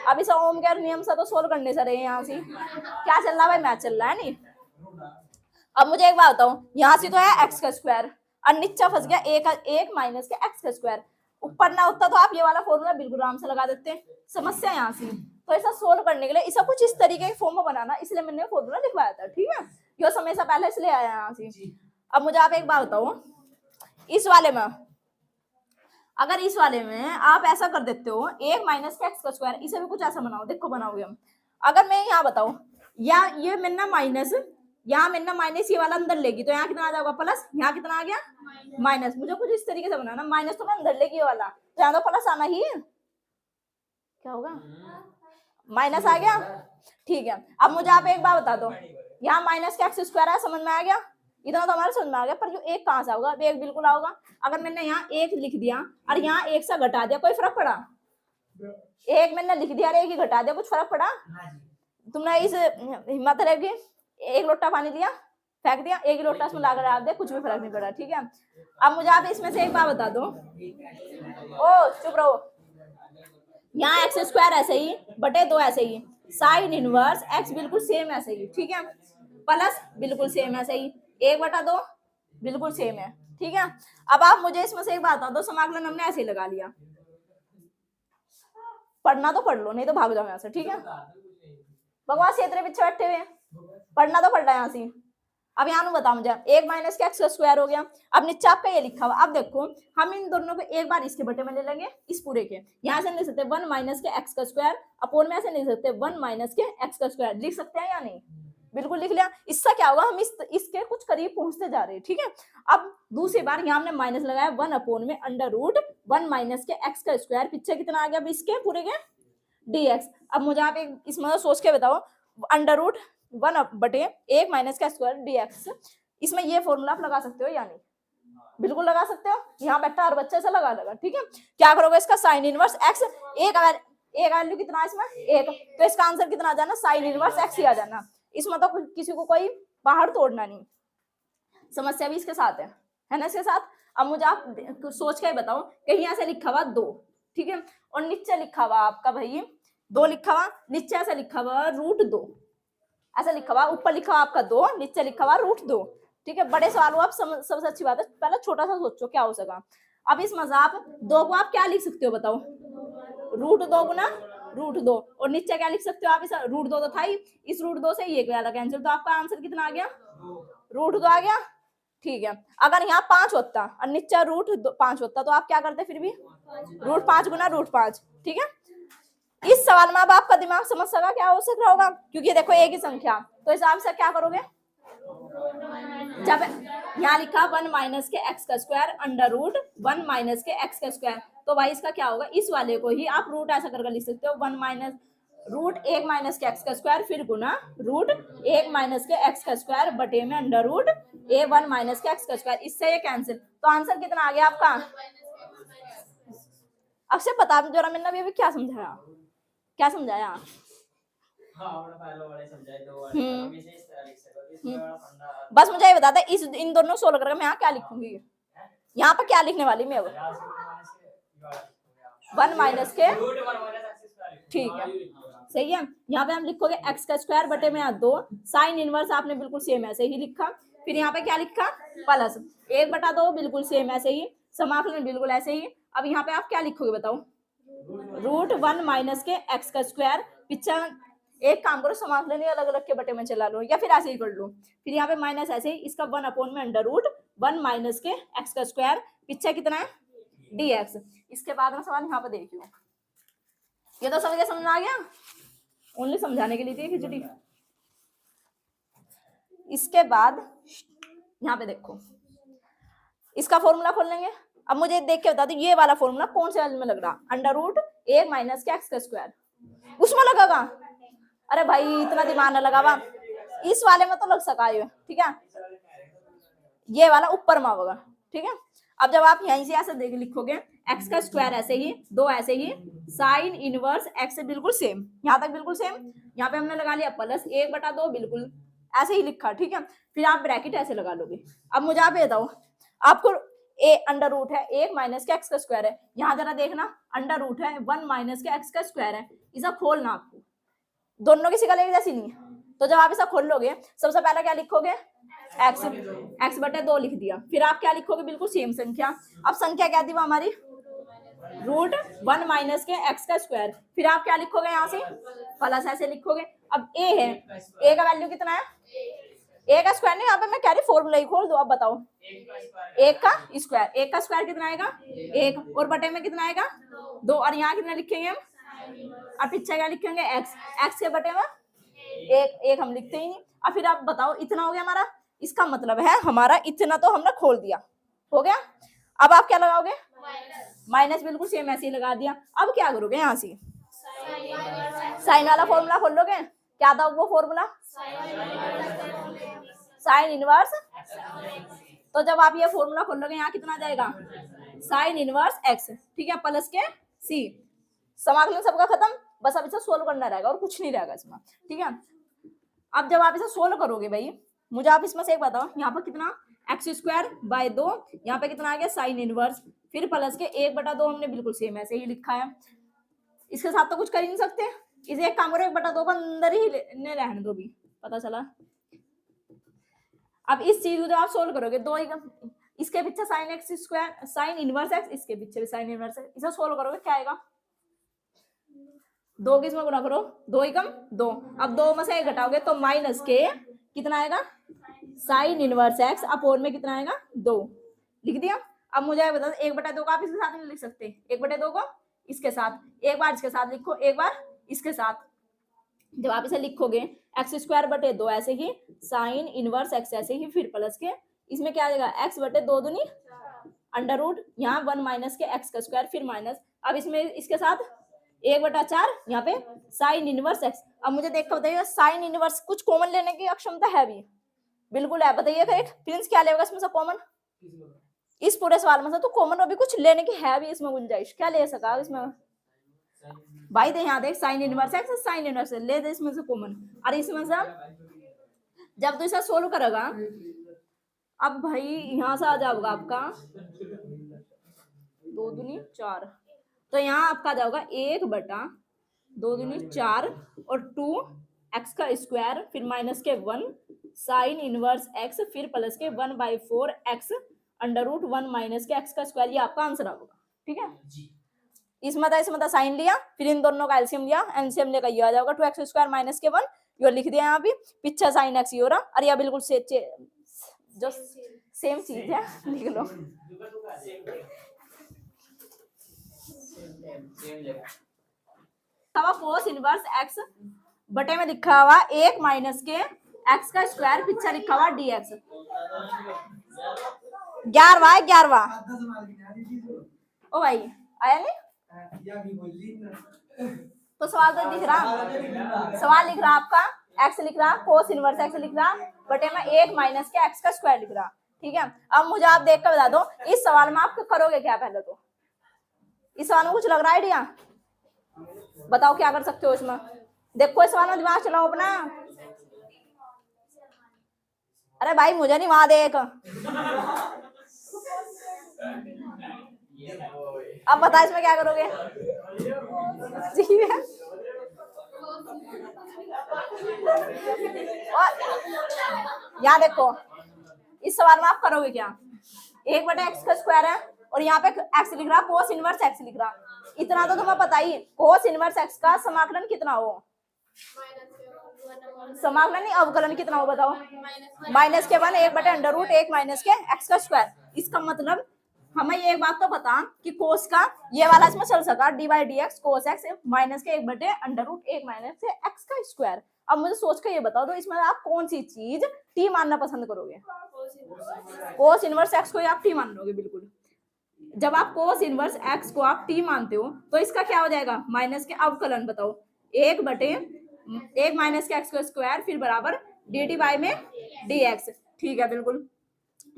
अब इस ओम के नियम से तो सोल्व करने से रहे, यहाँ से क्या चल रहा है भाई? मैच चल रहा है नहीं। अब मुझे एक बात बताओ, यहाँ से तो है एक्स का स्क्वायर और नीचे फंस गया 1 माइनस के एक्स का स्क्वायर। ऊपर ना होता तो आप ये वाला फॉर्मूला बिल्कुल आराम से लगा देते। समस्या यहाँ से, तो ऐसा सोल्व करने के लिए इसे कुछ इस तरीके के फॉर्म में बनाना, इसलिए मैंने फॉर्मूला लिखवाया था, ठीक है। ये समय से पहले इसलिए आया यहाँ से। अब मुझे आप एक बात बताओ, इस वाले में, अगर इस वाले में आप ऐसा कर देते हो 1 माइनस का एक्स का स्क्वायर, इसे भी कुछ ऐसा बनाओ, देखो बनाओगे हम। अगर मैं यहाँ बताओ, या ये मैंने माइनस, यहाँ मैंने माइनस ये वाला अंदर लेगी, तो यहाँ कितना आ जाएगा? प्लस। यहाँ कितना आ गया? माइनस। मुझे कुछ इस तरीके से बनाना, माइनस तो मैं अंदर लेगी ये वाला, तो यहाँ तो प्लस आना ही है। क्या होगा? माइनस आ गया, ठीक है। अब मुझे आप एक बार बता दो, यहाँ माइनस का एक्स स्क्वायर है, समझ में आ गया? इतना तो हमारे समझ में आ गया, पर जो एक कहाँ से होगा? एक बिल्कुल आओगा। अगर मैंने यहाँ 1 लिख दिया और यहाँ 1 से घटा दिया, कोई फर्क पड़ा? 1 मैंने लिख दिया और 1 ही घटा दिया, कुछ फर्क पड़ा? तुमने इस हिम्मत रहेगी, 1 लोटा पानी लिया, फेंक दिया, 1 ही लोटा उसमें लाकर डाल दिया, कुछ भी फर्क नहीं पड़ा, ठीक है। अब मुझे आप इसमें से एक बात बता दो, ओ चुप रहो, यहाँ एक्स स्क्वायर ऐसे ही बटे 2 ऐसे ही, साइन इनवर्स एक्स बिल्कुल सेम ऐसे ही, ठीक है, प्लस बिल्कुल सेम ऐसे ही, 1/2 बिल्कुल सेम है, ठीक है। अब आप मुझे इसमें से एक बात बता दो, समाकलन हमने ऐसे ही लगा लिया, पढ़ना तो पढ़ लो, नहीं तो भाग जाओ यहाँ से, ठीक है। भगवान से इतने पीछे बैठे हुए, पढ़ना तो पढ़ रहा है यहाँ से। अब यहाँ बताओ मुझे, 1 माइनस का एक्स का स्क्वायर हो गया। अब नीचे आपका ये लिखा हुआ, अब देखो हम इन दोनों को एक बार इसके बटे में ले लेंगे, इस पूरे के। यहाँ से लिख सकते 1 माइनस के एक्स का स्क्वायर, अपोन में ऐसे लिख सकते 1 माइनस के एक्स का स्क्वायर, लिख सकते हैं या नहीं? बिल्कुल लिख लिया। इससे क्या होगा, हम इसके कुछ करीब पहुंचते जा रहे हैं, ठीक है। अब दूसरी बार यहाँ हमने माइनस लगाया, 1 अपोन में अंडर रूट 1 माइनस के एक्स का स्क्वायर, पीछे कितना आ गया? अब इसके पूरे के dx। अब मुझे आप एक इसमें सोच के बताओ, अंडर रूट 1/1 माइनस का स्क्वायर dx, इसमें ये फॉर्मूला आप लगा सकते हो या नहीं? बिल्कुल लगा सकते हो, यहाँ बैठा हर बच्चे से लगा ठीक है। क्या करोगे, इसका साइन इनवर्स एक्स, एक वैल्यू कितना है इसमें, एक, तो इसका आंसर कितना आ जाना, साइन इनवर्स एक्स ही आ जाना। इसमें तो किसी को कोई पहाड़ तोड़ना नहीं। समस्या भी इसके साथ है ना, इसके साथ। अब मुझे आप सोच के बताओ, कहीं यहाँ से लिखा हुआ 2, ठीक है, और नीचे लिखा हुआ आपका भाई 2 लिखा हुआ, नीचे ऐसे लिखा हुआ √2, ऐसा लिखा हुआ, ऊपर लिखा हुआ आपका 2, नीचे लिखा हुआ √2, ठीक है। बड़े सवाल हो आप सबसे अच्छी बात है पहले छोटा सा सोचो क्या हो सका। अब इस मजाक 2 को आप क्या लिख सकते हो बताओ, √2 गुना √2, और नीचे क्या लिख सकते हो आप, इस √2 तो था ही, इस √2 से ये वाला कैंसिल, तो आपका आंसर कितना आ गया, √2 आ गया, ठीक है। अगर यहाँ 5 होता और नीचे √5 होता तो आप क्या करते, फिर भी √5 गुना √5, ठीक है। इस सवाल में अब आपका दिमाग समझ सका क्या हो सक रहा होगा, क्योंकि देखो एक ही संख्या, तो हिसाब से क्या करोगे, जब यहाँ लिखा 1 माइनस के एक्स का स्क्वायर अंडर रूट 1 माइनस के एक्स का स्क्वायर, तो भाई इसका क्या होगा, इस वाले को ही आप रूट ऐसा करके लिख सकते हो, 1 माइनस √1 माइनस के एक्स का स्क्वायर, फिर गुना √1 माइनस के एक्स का स्क्वायर बटे में अंडर रूट a1 माइनस के एक्स का स्क्वायर, इससे ये कैंसिल, तो आंसर कितना आ गया आपका। अक्षय बता जरा, मैंने अभी क्या समझाया, क्या समझाया। बस मुझे ये बता दे, इस इन दोनों सोल्व करके मैं यहाँ क्या लिखूंगी, यहाँ पर क्या लिखने वाली मैं, 1 माइनस के, ठीक है, सही है। यहाँ पे हम लिखोगे एक्स का स्क्वायर बटे में 2, साइन इनवर्स आपने बिल्कुल सेम ऐसे ही लिखा, फिर यहाँ पे क्या लिखा, प्लस 1/2 बिल्कुल सेम ऐसे ही, समाकलन बिल्कुल ऐसे ही। अब यहाँ पे आप क्या लिखोगे बताओ, √1 माइनस के एक्स का स्क्वायर, पीछे एक काम करो, समाकलन अलग अलग के बटे में चला लो, या फिर ऐसे ही कर लो, फिर यहाँ पे माइनस ऐसे ही, इसका 1 में अंडर रूट 1 माइनस के एक्स का स्क्वायर, पीछे कितना है dx। इसके बाद में सवाल यहाँ पे देखियो, ये तो समझ आ गया, ओनली समझाने के लिए थी खिचड़ी। इसके बाद यहाँ पे देखो, इसका फॉर्मूला खोल लेंगे। अब मुझे देख के बता दो, ये वाला फॉर्मूला कौन से वाले में लग रहा, अंडर रूट 1 माइनस के एक्स का स्क्वायर, उसमें लगा। अरे भाई इतना दिमाग न लगा, इस वाले में तो लग सका ये, ठीक है, ये वाला ऊपर में होगा, ठीक है। अब जब आप यहीं से ऐसे देख लिखोगे, एक्स का स्क्वायर ऐसे ही, 2 ऐसे ही, साइन इनवर्स एक्स से बिल्कुल सेम, यहाँ तक बिल्कुल सेम, यहाँ पे हमने लगा लिया प्लस 1/2 बिल्कुल ऐसे ही लिखा, ठीक है। फिर आप ब्रैकेट ऐसे लगा लोगे। अब मुझे आप ये बताओ, आपको ए अंडर रूट है 1 माइनस के एक्स का स्क्वायर है, यहाँ जरा देखना, अंडर रूट है 1 माइनस के एक्स का स्क्वायर है, इसे खोलना आपको, दोनों की शिकल एक जैसी नहीं है, तो जब आप इसे खोल लोगे सबसे पहले क्या लिखोगे, एक्स बटे 2 लिख दिया, फिर आप क्या लिखोगे, बिल्कुल सेम संख्या। अब संख्या क्या थी वो हमारी, √1 माइनस के एक्स का स्क्वायर, फिर आप क्या लिखोगे, यहाँ से प्लस ऐसे लिखोगे। अब ए है, ए का वैल्यू कितना है, ए का स्क्वायर नहीं, यहाँ पे मैं कह रही फॉर्मूला ही खोल दो। अब बताओ, 1 का स्क्वायर कितना आएगा, 1, और बटे में कितना आएगा 2, और यहाँ कितना लिखेंगे हम, अब पीछे क्या लिखेंगे, एक्स के बटे में 1 हम लिखते ही नहीं। अब फिर आप बताओ, इतना हो गया हमारा, इसका मतलब है हमारा इतना तो हमने खोल दिया, हो गया। अब आप क्या लगाओगे, माइनस, बिल्कुल सेम ऐसे ही लगा दिया। अब क्या करोगे, यहाँ से साइन वाला फॉर्मूला खोल लोगे, क्या था वो फॉर्मूला, साइन इनवर्स, तो जब आप ये फॉर्मूला खोल लोगे, यहाँ कितना आ जाएगा, साइन इनवर्स एक्स, ठीक है, प्लस के सी, समाकलन सबका खत्म, बस अब इसे सोल्व करना रहेगा और कुछ नहीं रहेगा इसमें, ठीक है। अब जब आप इसे सोल्व करोगे भाई, मुझे आप इसमें से एक बताओ, यहाँ पर कितना x²/2, यहाँ पे कितना आ गया साइन इनवर्स, फिर प्लस के 1/2 हमने बिल्कुल सेम ऐसे ही लिखा है, इसके साथ तो कुछ कर ही नहीं सकते, इसे एक काम करो, 1/2 को अंदर ही रहने दो, भी पता चला। अब इस चीज को जब आप सोल्व करोगे, 2 इसके पीछे साइन इनवर्स एक्स, इसके पीछे भी साइन इनवर्स एक्स, इसे सोल्व करोगे क्या आएगा, 2 किस में गुना करो, 2 एकम 2, अब 2 में से 1 घटाओगे तो माइनस के कितना आएगा, साइन इनवर्स एक्स, अपोन में कितना आएगा 2, लिख दिया। अब मुझे बता दो, 1/2 को आप इसके साथ नहीं लिख सकते, 1/2 को इसके साथ, एक बार इसके साथ लिखो, एक बार इसके साथ, जब आप इसे लिखोगे x²/2 ऐसे ही, साइन इनवर्स एक्स ऐसे ही, फिर प्लस के, इसमें क्या आ जाएगा, x/2 दूनी अंडर रूट, यहाँ 1 माइनस के एक्स का स्क्वायर, फिर माइनस, अब इसमें इसके साथ 1/4 यहाँ पे साइन इनवर्स एक्स। अब मुझे देख कर बताइए साइन इनवर्स कुछ कॉमन लेने की अक्षमता है भी? बिल्कुल है, बताइएगा एक प्रिंस क्या लेगा इसमें से कॉमन? इस पूरे सवाल में से तो कॉमन अभी कुछ लेने की है भी इसमें गुंजाइश, क्या ले सका इसमें भाई? दे यहाँ देख sine inverse x sine inverse ले दे इसमें से कॉमन। और इसमें से जब तो इसे सोल्व करेगा, अब भाई यहाँ से आ जाएगा आपका 2 दूनी 4, तो यहाँ आपका आ जाएगा 1/2 दूनी 4 और 2 एक्स का स्क्वायर फिर माइनस के 1 साइन इनवर्स एक्स फिर प्लस के 1/4 एक्स √1 माइनस के एक्स का स्क्वायर। ये आपका आंसर होगा, ठीक है। इसमें था साइन लिया, फिर इन दोनों का एलसीएम लिया, एलसीएम लेकर ये आ जाएगा 2x² माइनस के 1, ये लिख दिया यहाँ भी, पीछे साइन एक्स ये हो रहा, और यह बिल्कुल जो सेम चीज है, लिख लो। कोस इनवर्स एक्स बटे में लिखा हुआ 1 माइनस के एक्स का स्क्वायर, पीछे लिखा हुआ dx। 11वां ओ भाई आया नहीं तो सवाल तो दिख रहा, सवाल लिख रहा आपका एक्स लिख रहा, कोस इनवर्स एक्स लिख रहा, बटे में 1 माइनस के एक्स का स्क्वायर लिख रहा, ठीक है। अब मुझे आप देख कर बता दो इस सवाल में आप करोगे क्या? पहले तो इस सवाल में कुछ लग रहा है आइडिया? बताओ क्या कर सकते हो इसमें? देखो इस सवाल में दिमाग चलाओ अपना। अरे भाई मुझे नहीं वहां देख, अब बता इसमें क्या करोगे? और यहाँ देखो इस सवाल में आप करोगे क्या? 1/x का स्क्वायर है और यहाँ पे x लिख रहा, कोस इनवर्स x लिख रहा, इतना तो तुम्हें पता ही, कोस इनवर्स x का समाकलन कितना हो? समाकलन नहीं अवकलन कितना हो बताओ? माइनस के 1 1/√1 माइनस के x का स्क्वायर। इसका मतलब हमें ये एक बात तो पता कि कोस का ये वाला इसमें चल सका dy/dx कोस x माइनस के 1/√1 माइनस के x का स्क्वायर। अब मुझे सोच कर ये बताओ तो इसमें आप कौन सी चीज t मानना पसंद करोगे? कोस इनवर्स x को आप t मान लोगे, बिल्कुल। जब आप कोस इनवर्स x को आप t मानते हो तो इसका क्या हो जाएगा? माइनस के अवकलन बताओ, 1/1 माइनस के x का स्क्वायर फिर बराबर dt में dx, ठीक है बिल्कुल।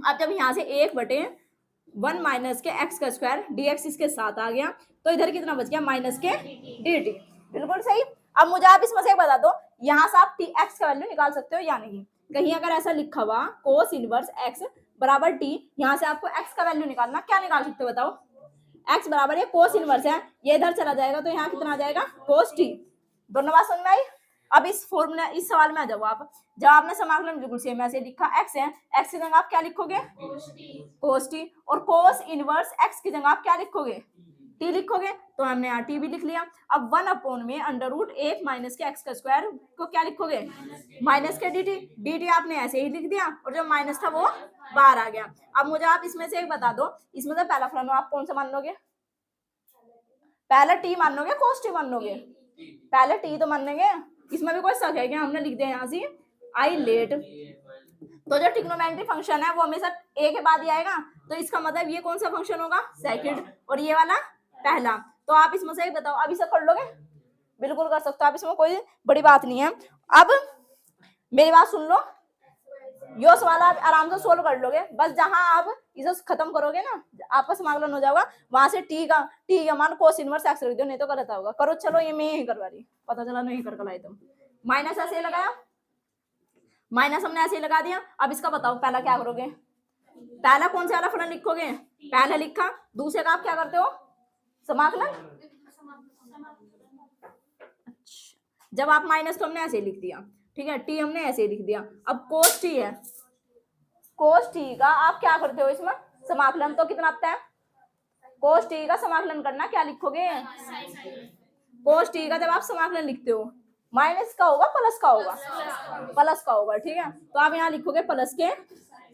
अब जब यहाँ से 1/1 माइनस के x का स्क्वायर dx इसके साथ आ गया तो इधर कितना बच गया? माइनस के dt, बिल्कुल सही। अब मुझे आप इसमें से बता दो यहाँ से आप x का वैल्यू निकाल सकते हो या नहीं? कहीं अगर ऐसा लिखा हुआ कोस इनवर्स x बराबर t, यहाँ से आपको x का वैल्यू निकालना, क्या निकाल सकते हो बताओ? x बराबर ये कोस इनवर्स है, ये इधर चला जाएगा तो यहाँ कितना आ जाएगा? कोस t। दोनों बात समझ में आई? अब इस फॉर्मूला इस सवाल में आ जाओ आप, जब आपने समाकलन बिल्कुल सेम ऐसे लिखा x है, x की जगह आप क्या लिखोगे? कोस t, और कोस इनवर्स x की जगह आप क्या लिखोगे? t लिखोगे, तो हमने यहाँ t भी लिख लिया। अब 1/√1 माइनस के x का स्क्वायर को क्या लिखोगे? माइनस के dt आपने ऐसे ही लिख दिया और जो माइनस था वो बाहर आ गया। अब मुझे आप इसमें से एक बता दो, इसमें से पहला फलन आप कौन सा मान लोगे? पहले t मान लोगे कोस t मान लोगे? पहले t तो मान लेंगे, इसमें भी कोई शक है क्या? हमने लिख दिया यहाँ से आई लेट, तो जो ट्रिग्नोमेट्री फंक्शन है वो हमेशा a के बाद ही आएगा, तो इसका मतलब ये कौन सा फंक्शन होगा? सेकंड, और ये वाला पहला। तो आप इसमें से एक बताओ, अब इसे कर लोगे? बिल्कुल कर सकते हो आप, इसमें कोई बड़ी बात नहीं है। अब मेरी बात सुन लो, यो सवाल आप आराम से सोल्व कर लोगे, बस जहां आप इसे खत्म करोगे ना आपका समाकलन हो जाएगा, वहां से t का मान कोस इनवर्स x रख दो, नहीं तो गलत होगा। करो चलो, ये मैं ही करवा रही, पता चला नहीं कर लाए तुम। माइनस ऐसे लगाया, माइनस हमने ऐसे ही लगा दिया। अब इसका बताओ पहला क्या करोगे? पहला कौन सा वाला फलन लिखोगे? पहला लिखा, दूसरे का आप क्या करते हो? समाकलन। जब आप माइनस तो हमने ऐसे ही लिख दिया, ठीक है, t हमने ऐसे ही लिख दिया। अब कोस t है, कोस t का आप क्या करते हो इसमें? समाकलन। तो कितना आता है? कोस t का समाकलन करना, क्या लिखोगे? कोस t का जब आप समाकलन लिखते हो माइनस का होगा प्लस का होगा? प्लस का होगा, ठीक है। तो आप यहाँ लिखोगे प्लस के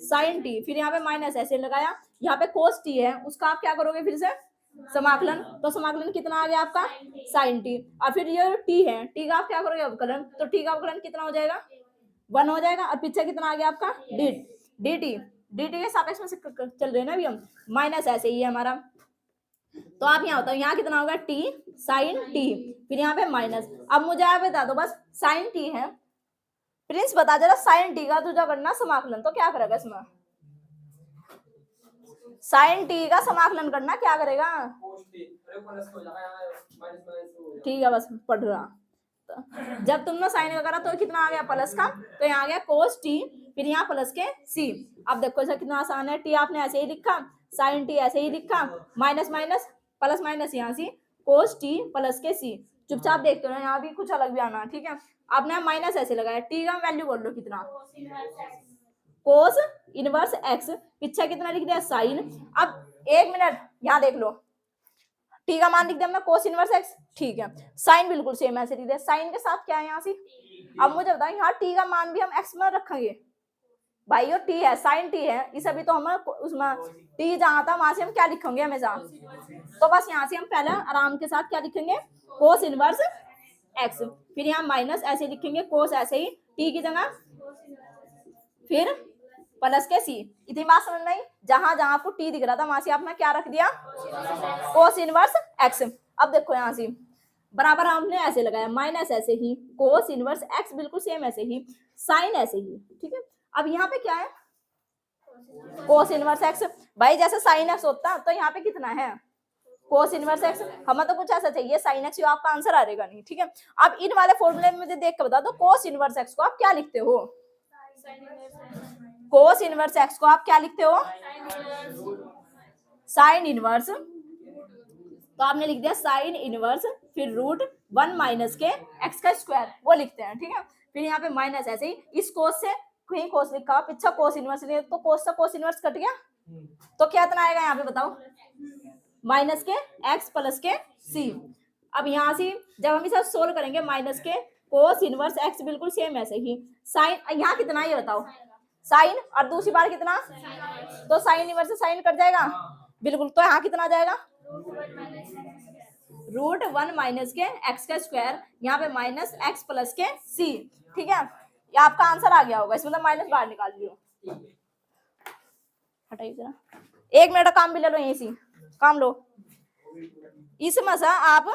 साइन t, फिर यहाँ पे माइनस ऐसे लगाया, यहाँ पे कोस t है उसका आप क्या करोगे? फिर से समाकलन। तो समाकलन कितना आ गया आपका? Sine t। और फिर ये t है, t का आप क्या करोगे? अवकलन। तो t का अवकलन कितना हो जाएगा? 1 हो जाएगा। और पीछे कितना आ गया आपका? dt के सापेक्ष में चल रहे हैं ना अभी हम, माइनस ऐसे ही है हमारा। तो आप यहाँ बताओ, यहाँ कितना होगा टी साइन टी, फिर यहाँ पे माइनस। अब मुझे आप बता दो बस, साइन टी है, प्रिंस बता जरा साइन टी का तुझा करना समाकलन, तो क्या करेगा इसमें? साइन टी का समाकलन करना, क्या करेगा? cos t अरे प्लस हो जाएगा यहाँ माइनस माइनस हो जाएगा। ठीक है बस पढ़ रहा। तो जब तुमने साइन का करा तो कितना आ गया प्लस का, तो यहाँ आ गया कोस टी, फिर यहाँ प्लस के सी। अब देखो इसे कितना आसान है, टी आपने ऐसे ही लिखा, साइन टी ऐसे ही लिखा, माइनस माइनस प्लस माइनस यहाँ सी, कोस टी प्लस के सी। चुपचाप देखते हो ना, यहाँ भी कुछ अलग भी आना, ठीक है। आपने माइनस ऐसे लगाया, टी का वैल्यू बोल लो कितना, कोस इनवर्स एक्स, पीछे कितना लिख दिया साइन। अब एक मिनट यहाँ देख लो, टी का मान लिख दिया हमने कोस इनवर्स एक्स, ठीक है। साइन बिल्कुल सेम ऐसे लिख दिया, साइन के साथ क्या है यहाँ से। अब मुझे बताओ यहाँ टी का मान भी हम एक्स में रखेंगे भाई, और टी है साइन टी है, इस अभी तो हम उसमें टी जहाँ था वहां से हम क्या लिखेंगे हमेशा, तो बस यहाँ से हम पहले आराम के साथ क्या लिखेंगे, कोस इनवर्स एक्स, फिर यहाँ माइनस ऐसे लिखेंगे, कोस ऐसे ही टी की जगह, फिर प्लस के सी। इतनी बात समझ में आई। जहां जहां आपको टी दिख रहा था वहां से आपने क्या रख दिया, कोस इनवर्स एक्स। अब देखो यहाँ से बराबर हमने ऐसे लगाया, माइनस ऐसे ही, कोस इनवर्स एक्स बिल्कुल सेम ऐसे ही, साइन ऐसे ही, ठीक है। अब यहाँ पे क्या है, कोस इनवर्स एक्स। भाई जैसे साइन एक्स होता तो यहाँ पे कितना है, कोस इनवर्स एक्स। हमें तो कुछ ऐसा चाहिए साइन एक्स, आपका आंसर आ रहेगा नहीं, ठीक है। अब इन वाले फॉर्मूले में मुझे देख के बता दो, कोस इनवर्स एक्स को आप क्या लिखते हो, कोस इनवर्स एक्स को आप क्या लिखते हो, साइन इनवर्स। तो आपने लिख दिया साइन इनवर्स, फिर रूट 1 माइनस के एक्स का स्क्वायर, वो लिखते हैं, ठीक है। फिर यहाँ पे माइनस ऐसे ही, इस कोस से कहीं कोस लिखा, पीछे कोस इनवर्स लिया, तो कोस से कोस इनवर्स कट गया, तो क्या इतना आएगा यहाँ पे बताओ, माइनस के एक्स प्लस के सी। अब यहाँ से जब हम इसे सोल्व करेंगे, माइनस के कोस इनवर्स एक्स बिल्कुल सेम ऐसे ही, साइन यहाँ कितना ये बताओ, साइन, और दूसरी बार कितना, तो साइन इनवर्स से साइन कट जाएगा बिल्कुल, तो यहाँ कितना आ जाएगा, रूट 1 माइनस के एक्स का स्क्वायर, यहाँ पे माइनस एक्स प्लस के सी, ठीक है। ये आपका आंसर आ गया होगा, इसमें तो माइनस बाहर निकाल लियो, हटाइए जरा, 1 मिनट का काम भी ले लो, यहीं से काम लो। इसमें से आप